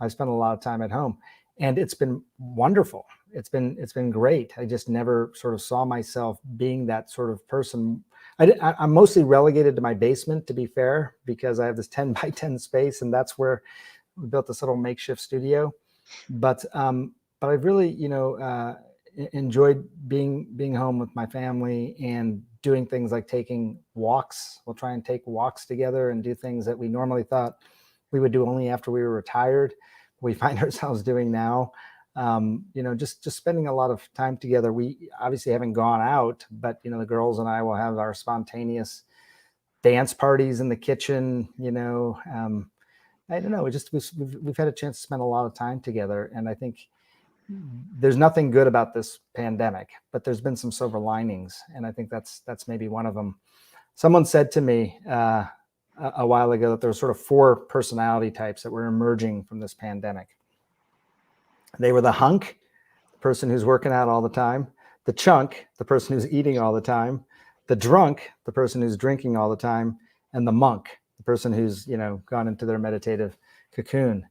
[SPEAKER 13] I spent a lot of time at home, and it's been wonderful. It's been great. I just never sort of saw myself being that sort of person. I'm mostly relegated to my basement, to be fair, because I have this 10 by 10 space, and that's where we built this little makeshift studio. But I've really, enjoyed being home with my family and doing things like taking walks. We'll try and take walks together and do things that we normally thought we would do only after we were retired. We find ourselves doing now. Just spending a lot of time together. We obviously haven't gone out, but the girls and I will have our spontaneous dance parties in the kitchen. I don't know. We've had a chance to spend a lot of time together, and I think there's nothing good about this pandemic, but there's been some silver linings, and I think that's maybe one of them. Someone said to me a while ago that there were sort of 4 personality types that were emerging from this pandemic. They were the hunk, the person who's working out all the time; the chunk, the person who's eating all the time; the drunk, the person who's drinking all the time; and the monk, the person who's gone into their meditative cocoon.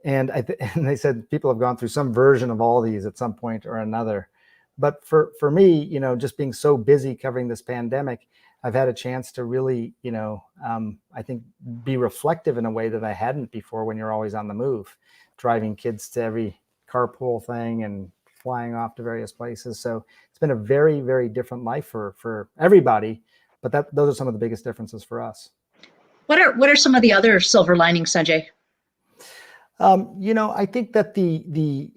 [SPEAKER 13] And and they said people have gone through some version of all these at some point or another. But for me, just being so busy covering this pandemic, I've had a chance to really, I think, be reflective in a way that I hadn't before, when you're always on the move, driving kids to every carpool thing and flying off to various places. So it's been a very, very different life for everybody. But those are some of the biggest differences for us.
[SPEAKER 15] What are some of the other silver linings, Sanjay?
[SPEAKER 13] I think that the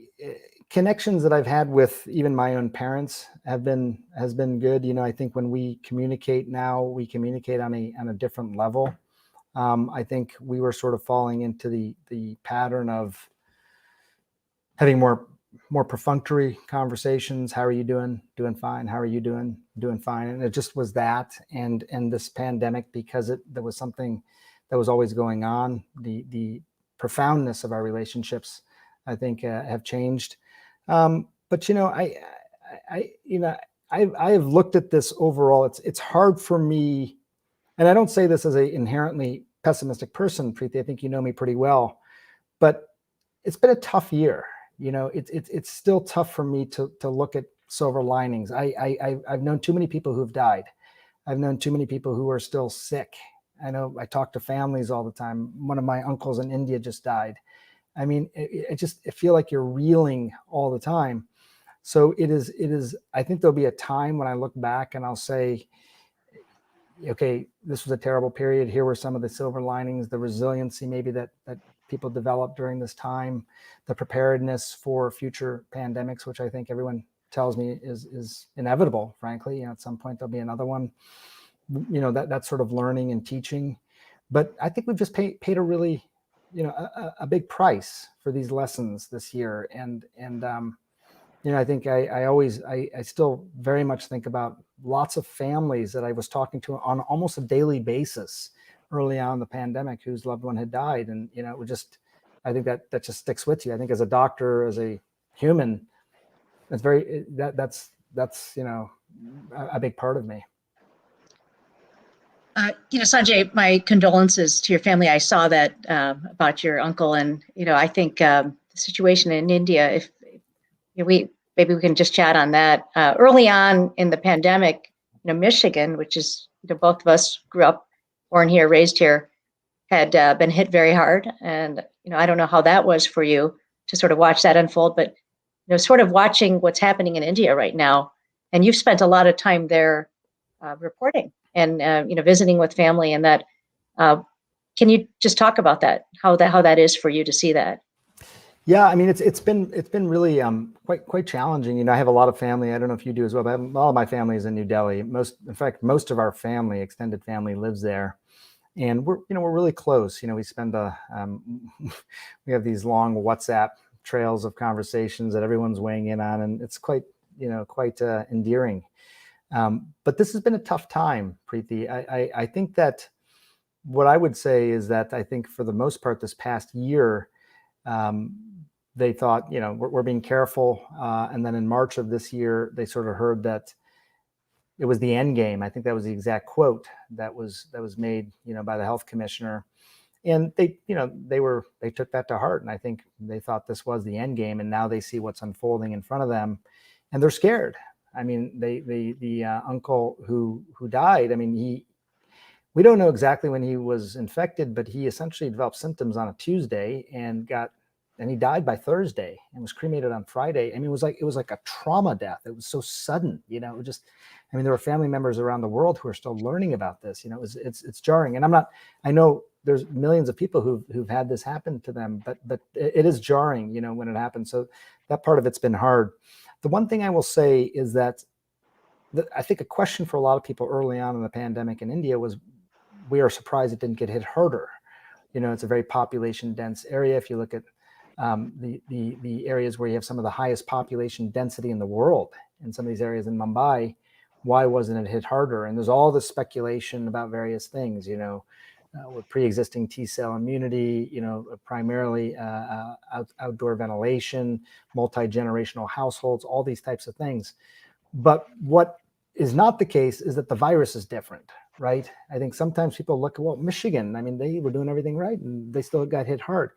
[SPEAKER 13] connections that I've had with even my own parents has been good. I think when we communicate now, we communicate on a different level. I think we were sort of falling into the pattern of having more perfunctory conversations. How are you doing? Doing fine. How are you doing? Doing fine. And it just was that. And this pandemic, because there was something that was always going on, the profoundness of our relationships, I think, have changed. But I have looked at this overall. It's hard for me, and I don't say this as an inherently pessimistic person, Preeti. I think you know me pretty well, but it's been a tough year. It's still tough for me to look at silver linings. I've known too many people who've died. I've known too many people who are still sick. I know I talk to families all the time. One of my uncles in India just died. I mean, I feel like you're reeling all the time. So it is, I think there'll be a time when I look back and I'll say, okay, this was a terrible period. Here were some of the silver linings, the resiliency maybe that people developed during this time, the preparedness for future pandemics, which I think everyone tells me is inevitable, frankly. At some point there'll be another one. that sort of learning and teaching. But I think we've just paid a really, a big price for these lessons this year. And I think I still very much think about lots of families that I was talking to on almost a daily basis early on in the pandemic whose loved one had died. And, it was just, I think that just sticks with you. I think as a doctor, as a human, that's a big part of me.
[SPEAKER 15] Sanjay, my condolences to your family. I saw that about your uncle, and I think the situation in India. If maybe we can just chat on that. Early on in the pandemic, Michigan, which is both of us grew up, born here, raised here, had been hit very hard, and I don't know how that was for you to sort of watch that unfold, but sort of watching what's happening in India right now, and you've spent a lot of time there reporting and visiting with family, and that. Can you just talk about that? How that is for you to see that?
[SPEAKER 13] Yeah, I mean, it's been really quite challenging. I have a lot of family. I don't know if you do as well, but all of my family is in New Delhi. Most of our family, extended family, lives there, and we're really close. We spend we have these long WhatsApp trails of conversations that everyone's weighing in on, and it's quite endearing. But this has been a tough time, Preeti. I think that what I would say is that I think for the most part this past year, they thought, we're being careful. And then in March of this year, they sort of heard that it was the end game. I think that was the exact quote that was made, by the health commissioner. And they took that to heart. And I think they thought this was the end game. And now they see what's unfolding in front of them and they're scared. I mean, the uncle who died, I mean, we don't know exactly when he was infected, but he essentially developed symptoms on a Tuesday and he died by Thursday and was cremated on Friday. I mean, it was like a trauma death. It was so sudden, there were family members around the world who are still learning about this. It's jarring. And I know there's millions of people who've had this happen to them, but it is jarring, when it happens. So that part of it's been hard. The one thing I will say is that I think a question for a lot of people early on in the pandemic in India was, we are surprised it didn't get hit harder. It's a very population dense area. If you look at the areas where you have some of the highest population density in the world, in some of these areas in Mumbai, why wasn't it hit harder? And there's all this speculation about various things, with pre-existing T-cell immunity, primarily outdoor ventilation, multi-generational households, all these types of things. But what is not the case is that the virus is different, right? I think sometimes people look at, Michigan, I mean, they were doing everything right and they still got hit hard.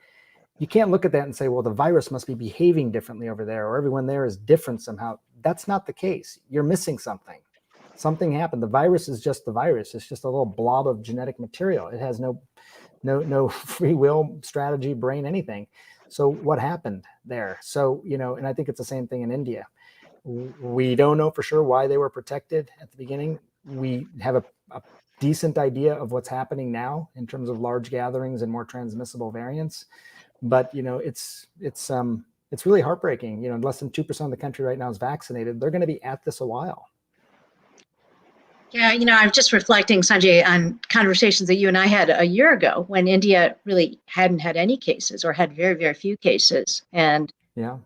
[SPEAKER 13] You can't look at that and say, well, the virus must be behaving differently over there, or everyone there is different somehow. That's not the case. You're missing something. Something happened. The virus is just the virus. It's just a little blob of genetic material. It has no free will, strategy, brain, anything. So what happened there? So, and I think it's the same thing in India. We don't know for sure why they were protected at the beginning. We have a decent idea of what's happening now in terms of large gatherings and more transmissible variants. But, it's really heartbreaking. Less than 2% of the country right now is vaccinated. They're going to be at this a while.
[SPEAKER 15] Yeah, I'm just reflecting, Sanjay, on conversations that you and I had a year ago when India really hadn't had any cases or had very, very few cases, and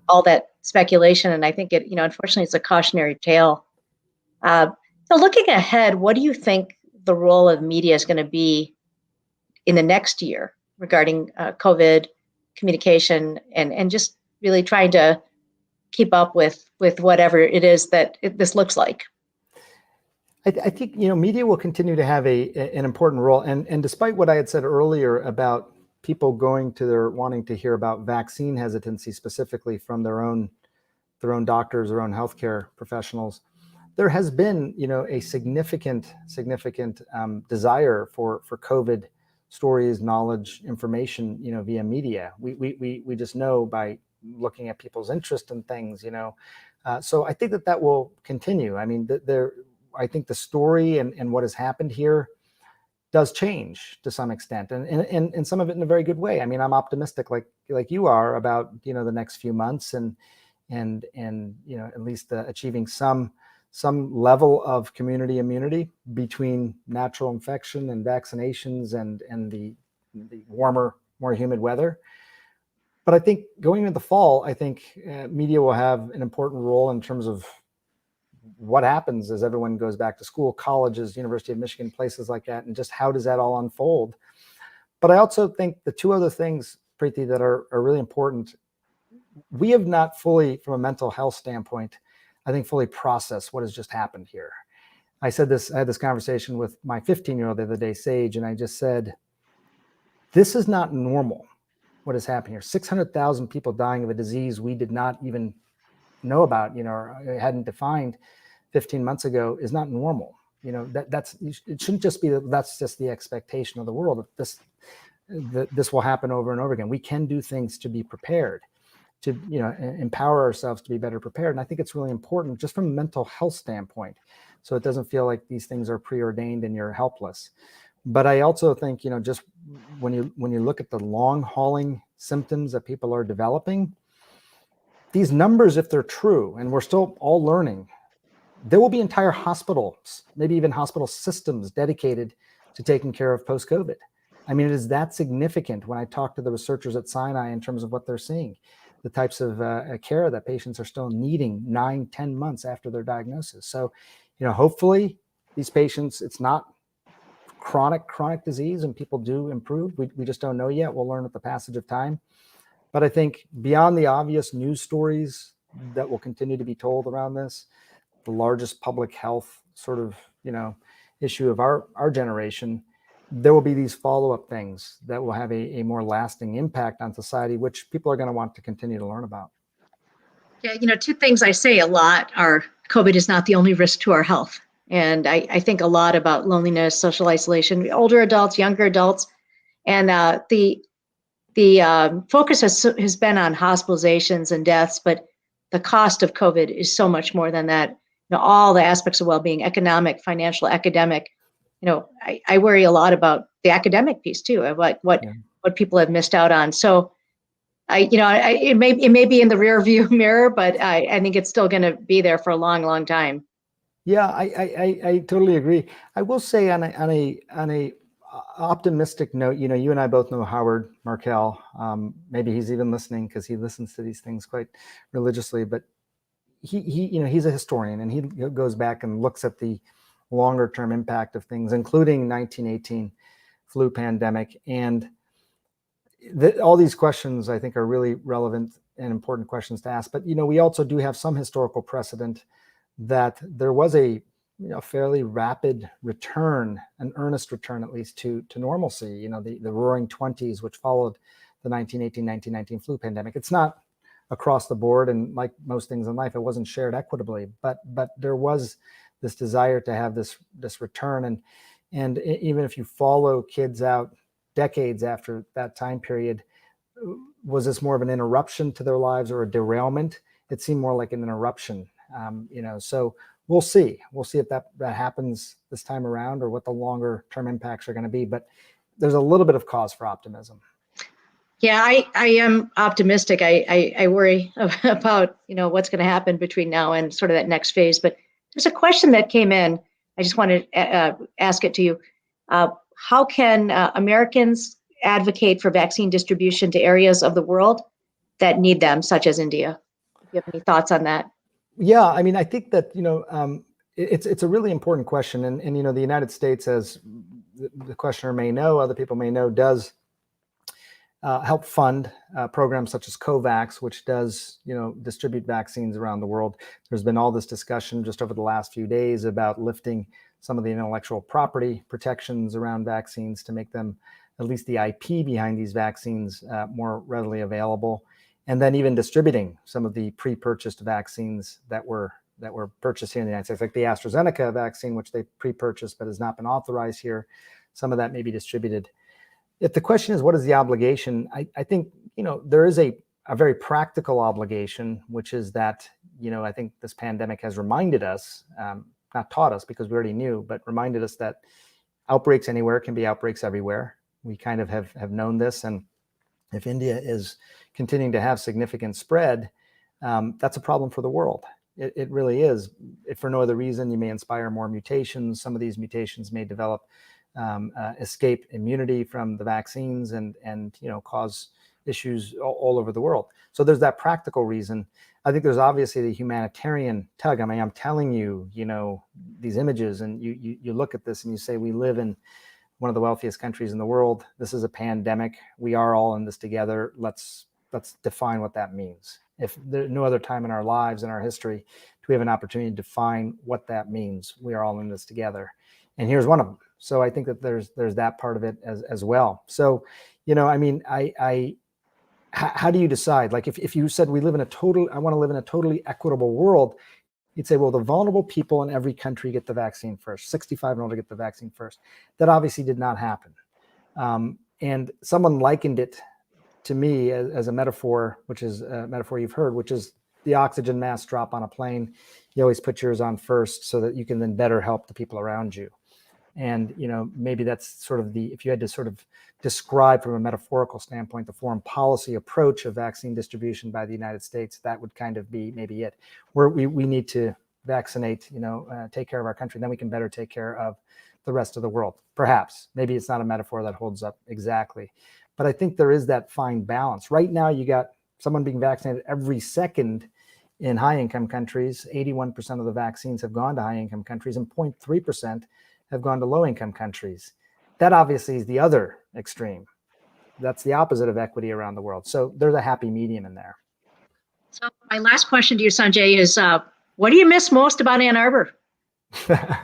[SPEAKER 15] all that speculation. And I think it, unfortunately, it's a cautionary tale. So looking ahead, what do you think the role of media is going to be in the next year regarding COVID communication and just really trying to keep up with whatever it is that this looks like?
[SPEAKER 13] I think, media will continue to have an important role. And despite what I had said earlier about people wanting to hear about vaccine hesitancy specifically from their own doctors, their own healthcare professionals, there has been, a significant desire for COVID stories, knowledge, information, via media. We just know by looking at people's interest in things, So I think that will continue. I mean, I think the story and what has happened here does change to some extent, and some of it in a very good way. I mean, I'm optimistic, like you are, about the next few months and at least achieving some some level of community immunity between natural infection and vaccinations and the warmer, more humid weather. But I think going into the fall, I think media will have an important role in terms of what happens as everyone goes back to school, colleges, University of Michigan, places like that, and just how does that all unfold. But I also think the two other things, Preeti, that are really important, we have not fully, from a mental health standpoint, I think fully processed what has just happened here. I had this conversation with my 15-year-old the other day, Sage, and I just said, this is not normal, what is happening here. 600,000 people dying of a disease we did not even know about, or hadn't defined 15 months ago is not normal. It shouldn't just be that's just the expectation of the world. This will happen over and over again. We can do things to be prepared, to empower ourselves to be better prepared. And I think it's really important just from a mental health standpoint, so it doesn't feel like these things are preordained and you're helpless. But I also think, just when you look at the long hauling symptoms that people are developing, these numbers, if they're true, and we're still all learning, there will be entire hospitals, maybe even hospital systems dedicated to taking care of post-COVID. I mean, it is that significant when I talk to the researchers at Sinai in terms of what they're seeing, the types of care that patients are still needing 9-10 months after their diagnosis. So, hopefully these patients, it's not chronic disease and people do improve. We just don't know yet. We'll learn with the passage of time. But I think beyond the obvious news stories that will continue to be told around this, the largest public health sort of, issue of our generation, there will be these follow-up things that will have a more lasting impact on society, which people are going to want to continue to learn about.
[SPEAKER 15] Yeah, two things I say a lot are COVID is not the only risk to our health. And I think a lot about loneliness, social isolation, older adults, younger adults. And the focus has been on hospitalizations and deaths, but the cost of COVID is so much more than that. All the aspects of well-being, economic, financial, academic. I worry a lot about the academic piece too, of what people have missed out on. So, it may be in the rear view mirror, but I think it's still going to be there for a long, long time.
[SPEAKER 13] Yeah, I totally agree. I will say on a optimistic note, you and I both know Howard Markel. Maybe he's even listening because he listens to these things quite religiously. But he's a historian, and he goes back and looks at the longer term impact of things, including 1918 flu pandemic. And all these questions, I think, are really relevant and important questions to ask. But, we also do have some historical precedent that there was a fairly rapid return, an earnest return at least to normalcy, the roaring 20s, which followed the 1918-1919 flu pandemic. It's not across the board, and like most things in life, it wasn't shared equitably, but there was this desire to have this return. And even if you follow kids out decades after that time period, was this more of an interruption to their lives or a derailment? It seemed more like an interruption. So we'll see if that happens this time around, or what the longer term impacts are going to be. But there's a little bit of cause for optimism.
[SPEAKER 15] Yeah, I am optimistic. I worry about, what's going to happen between now and sort of that next phase. But there's a question that came in. I just want to ask it to you. How can Americans advocate for vaccine distribution to areas of the world that need them, such as India? Do you have any thoughts on that?
[SPEAKER 13] Yeah, I mean, I think that, it's a really important question. And the United States, as the questioner may know, other people may know, does help fund programs such as COVAX, which does, distribute vaccines around the world. There's been all this discussion just over the last few days about lifting some of the intellectual property protections around vaccines to make them, at least the IP behind these vaccines, more readily available. And then even distributing some of the pre-purchased vaccines that were purchased here in the United States, like the AstraZeneca vaccine, which they pre-purchased but has not been authorized here. Some of that may be distributed. If the question is, what is the obligation? I think, there is a very practical obligation, which is that, I think this pandemic has reminded us, not taught us because we already knew, but reminded us that outbreaks anywhere can be outbreaks everywhere. We kind of have known this. And if India is continuing to have significant spread, that's a problem for the world. It really is. If for no other reason, you may inspire more mutations. Some of these mutations may develop escape immunity from the vaccines and cause issues all over the world. So there's that practical reason. I think there's obviously the humanitarian tug. I mean, I'm telling you, these images, and you look at this and you say, we live in one of the wealthiest countries in the world. This is a pandemic. We are all in this together. Let's define what that means. If there's no other time in our lives, in our history, do we have an opportunity to define what that means? We are all in this together. And here's one of them. So I think that there's that part of it as well. So, I mean, how do you decide? Like if you said I want to live in a totally equitable world, you'd say, well, the vulnerable people in every country get the vaccine first, 65 and older get the vaccine first. That obviously did not happen. And someone likened it to me as a metaphor, which is a metaphor you've heard, which is the oxygen mask drop on a plane. You always put yours on first so that you can then better help the people around you. And, maybe that's sort of if you had to sort of describe from a metaphorical standpoint, the foreign policy approach of vaccine distribution by the United States, that would kind of be maybe it, where we need to vaccinate, take care of our country, then we can better take care of the rest of the world. Perhaps, maybe it's not a metaphor that holds up exactly, but I think there is that fine balance. Right now, you got someone being vaccinated every second in high-income countries. 81% of the vaccines have gone to high-income countries, and 0.3% have gone to low-income countries. That obviously is the other extreme. That's the opposite of equity around the world. So there's a happy medium in there.
[SPEAKER 15] So my last question to you, Sanjay, is what do you miss most about Ann Arbor?
[SPEAKER 13] Ann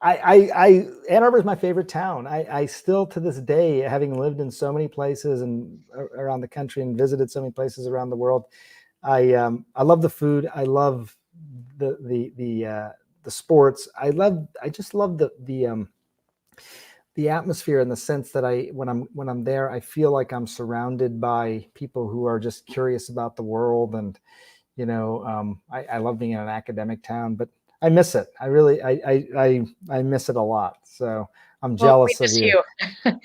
[SPEAKER 13] Arbor is my favorite town. I still, to this day, having lived in so many places and around the country and visited so many places around the world, I love the food. I love the sports. I just love the atmosphere, in the sense that when I'm there, I feel like I'm surrounded by people who are just curious about the world. And, I love being in an academic town, but I miss it. I really, I miss it a lot. So I'm jealous of you.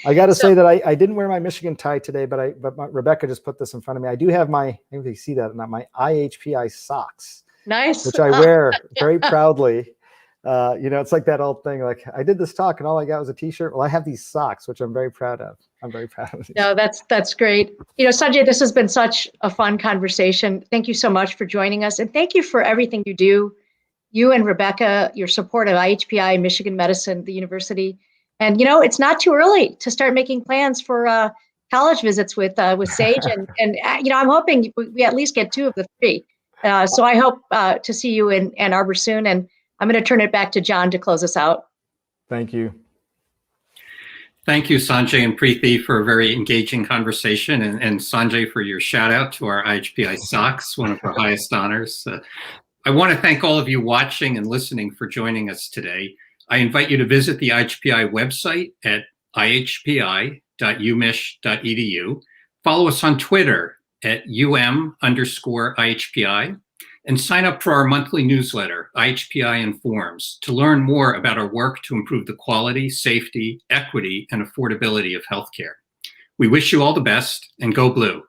[SPEAKER 13] I got to say that I didn't wear my Michigan tie today, but Rebecca just put this in front of me. I do have maybe you see that, not my IHPI socks.
[SPEAKER 15] Nice.
[SPEAKER 13] Which I wear very proudly. It's like that old thing, like I did this talk and all I got was a t-shirt. Well, I have these socks, which I'm very proud of. These.
[SPEAKER 15] No, that's great. Sanjay, this has been such a fun conversation. Thank you so much for joining us. And thank you for everything you do. You and Rebecca, your support of IHPI, Michigan Medicine, the university. And, it's not too early to start making plans for college visits with Sage. and I'm hoping we at least get 2 of the 3. So I hope to see you in Ann Arbor soon. And I'm going to turn it back to John to close us out.
[SPEAKER 13] Thank you.
[SPEAKER 14] Thank you, Sanjay and Preeti, for a very engaging conversation, and Sanjay for your shout out to our IHPI socks, one of our highest honors. I want to thank all of you watching and listening for joining us today. I invite you to visit the IHPI website at ihpi.umich.edu. Follow us on Twitter at @UM_IHPI, and sign up for our monthly newsletter, IHPI Informs, to learn more about our work to improve the quality, safety, equity, and affordability of healthcare. We wish you all the best, and go blue.